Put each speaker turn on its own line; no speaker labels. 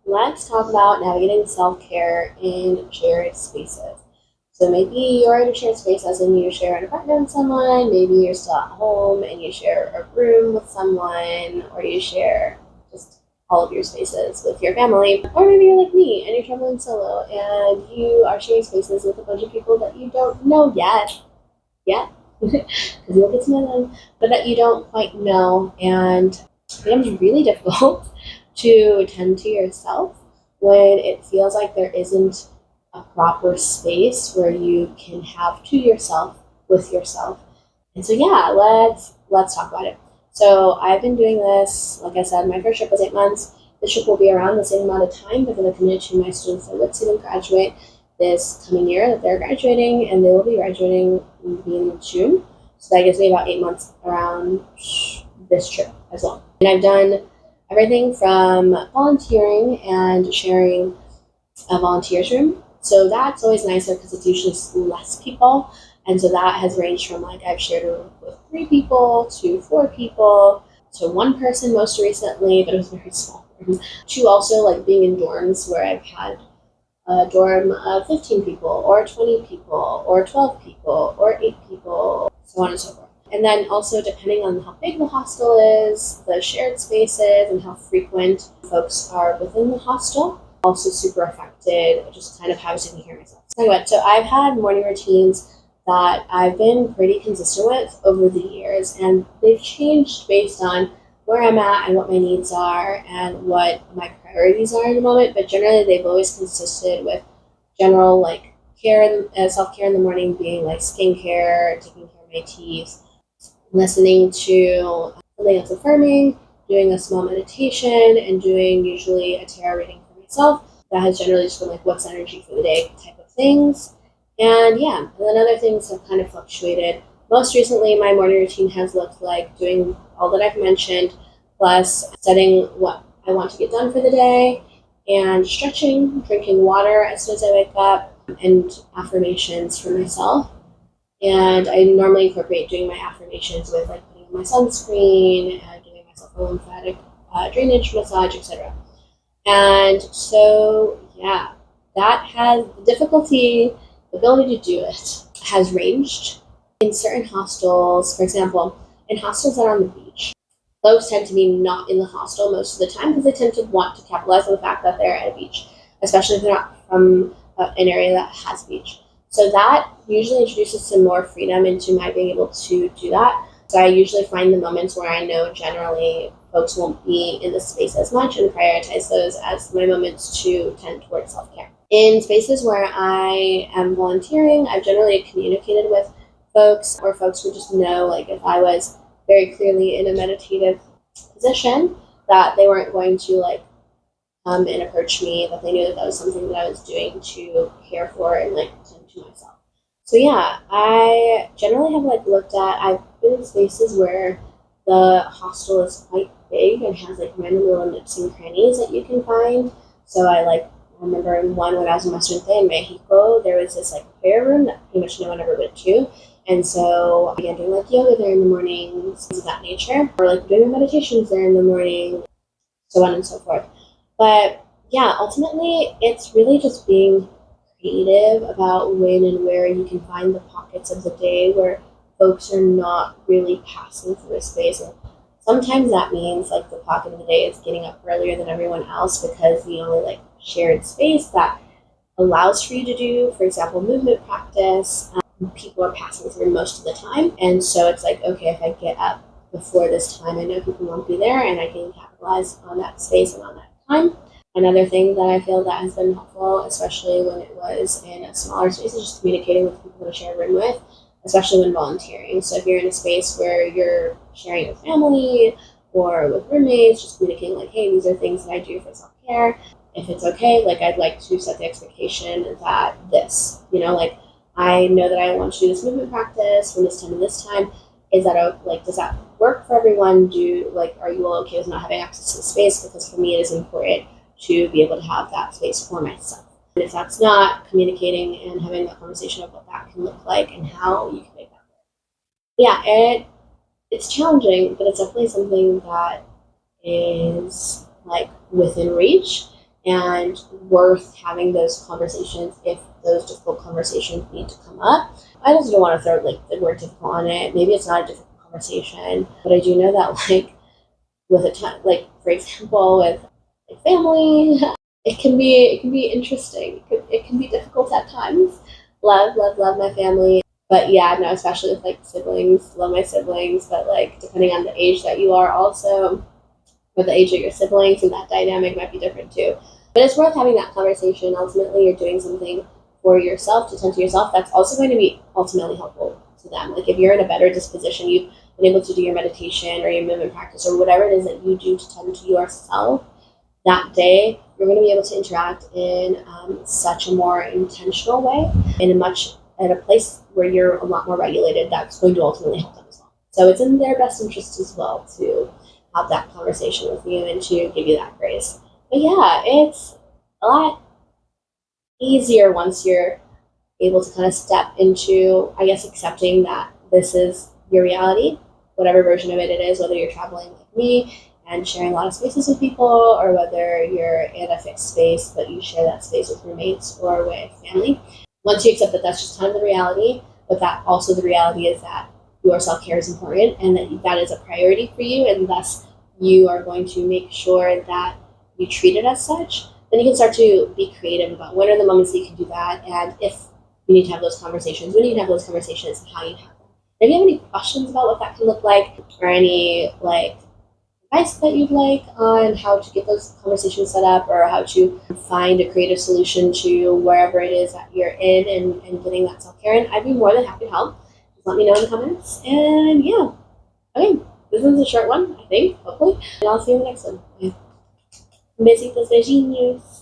let's talk about navigating self-care in shared spaces. So maybe you're in a shared space as in you share an apartment with someone, maybe you're still at home and you share a room with someone, or you share just all of your spaces with your family. Or maybe you're like me and you're traveling solo and you are sharing spaces with a bunch of people that you don't know yet, because you'll get to know them, but that you don't quite know. And it becomes really difficult to tend to yourself when it feels like there isn't a proper space where you can have to yourself with yourself. And so yeah, let's talk about it. So I've been doing this, like I said, my first trip was 8 months. This trip will be around the same amount of time because I committed to my students that would soon graduate this coming year that they're graduating, and they will be graduating in the beginning of June. So that gives me about 8 months around this trip as well. And I've done everything from volunteering and sharing a volunteers room. So that's always nicer because it's usually less people. And so that has ranged from like I've shared a room with 3 people to 4 people to one person most recently, but it was very small. To also like being in dorms where I've had a dorm of 15 people or 20 people or 12 people or 8 people, so on and so forth. And then also depending on how big the hostel is, the shared spaces, and how frequent folks are within the hostel, also super affected just kind of how I was taking care of myself. So anyway, so I've had morning routines that I've been pretty consistent with over the years, and they've changed based on where I'm at and what my needs are and what my priorities are in the moment. But generally, they've always consisted with general like care and self care in the morning, being like skincare, taking care of my teeth, listening to something that's affirming, doing a small meditation, and doing usually a tarot reading for myself. That has generally just been like what's energy for the day type of things. And yeah, and then other things have kind of fluctuated. Most recently, my morning routine has looked like doing all that I've mentioned, plus setting what I want to get done for the day, and stretching, drinking water as soon as I wake up, and affirmations for myself. And I normally incorporate doing my affirmations with like putting on my sunscreen, giving myself a lymphatic drainage massage, etc. And so, yeah, that has difficulty, the ability to do it has ranged. In certain hostels, for example, in hostels that are on the beach, folks tend to be not in the hostel most of the time because they tend to want to capitalize on the fact that they're at a beach, especially if they're not from an area that has a beach. So that usually introduces some more freedom into my being able to do that. So I usually find the moments where I know generally folks won't be in the space as much and prioritize those as my moments to tend towards self-care. In spaces where I am volunteering, I've generally communicated with folks, or folks would just know like if I was very clearly in a meditative position that they weren't going to like come and approach me, that they knew that that was something that I was doing to care for and like tend to myself. So yeah, I generally have like looked at, I've been in spaces where the hostel is quite big and has like random little nooks and crannies that you can find. So I remember in one when I was in my student day in Mexico, there was this like prayer room that pretty much no one ever went to. And so I began doing like yoga there in the mornings, things of that nature, or like doing meditations there in the morning, so on and so forth. But yeah, ultimately, it's really just being creative about when and where you can find the pockets of the day where folks are not really passing through a space. And sometimes that means like the pocket of the day is getting up earlier than everyone else because the only like shared space that allows for you to do, for example, movement practice, people are passing through most of the time. And so it's like, okay, if I get up before this time, I know people won't be there and I can capitalize on that space and on that time. Another thing that I feel that has been helpful, especially when it was in a smaller space, is just communicating with people to share a room with, especially when volunteering. So if you're in a space where you're sharing with family or with roommates, just communicating like, hey, these are things that I do for self-care. If it's okay, like I'd like to set the expectation that this, like I know that I want to do this movement practice from this time to this time. Is that like, does that work for everyone? Are you all okay with not having access to the space? Because for me, it is important to be able to have that space for myself. And if that's not, communicating and having that conversation of what that can look like and how you can make that work. Yeah, it's challenging, but it's definitely something that is like within reach. and worth having those conversations if those difficult conversations need to come up. I just don't want to throw like the word difficult on it. Maybe it's not a difficult conversation, but I do know that like with a ton, like for example with like family, it can be interesting. It can be difficult at times. Love my family, but yeah, no, especially with like siblings. Love my siblings, but like depending on the age that you are, also or the age of your siblings, and that dynamic might be different too. But it's worth having that conversation. Ultimately, you're doing something for yourself to tend to yourself. That's also going to be ultimately helpful to them. Like if you're in a better disposition, you've been able to do your meditation or your movement practice or whatever it is that you do to tend to yourself that day, you're going to be able to interact in such a more intentional way, in a much at a place where you're a lot more regulated. That's going to ultimately help them as well. So it's in their best interest as well to have that conversation with you and to give you that grace. But yeah, it's a lot easier once you're able to kind of step into, I guess, accepting that this is your reality, whatever version of it is, whether you're traveling like me and sharing a lot of spaces with people, or whether you're in a fixed space but you share that space with roommates or with family. Once you accept that that's just kind of the reality, but that also the reality is that your self-care is important and that that is a priority for you, and thus you are going to make sure that you treat it as such, then you can start to be creative about when are the moments that you can do that, and if you need to have those conversations, when you can have those conversations, and how you have them. If you have any questions about what that can look like, or any like advice that you'd like on how to get those conversations set up, or how to find a creative solution to wherever it is that you're in, and getting that self-care in, I'd be more than happy to help. Just let me know in the comments. And yeah, okay, this is a short one, I think, hopefully. And I'll see you in the next one. Besitos, beijinhos.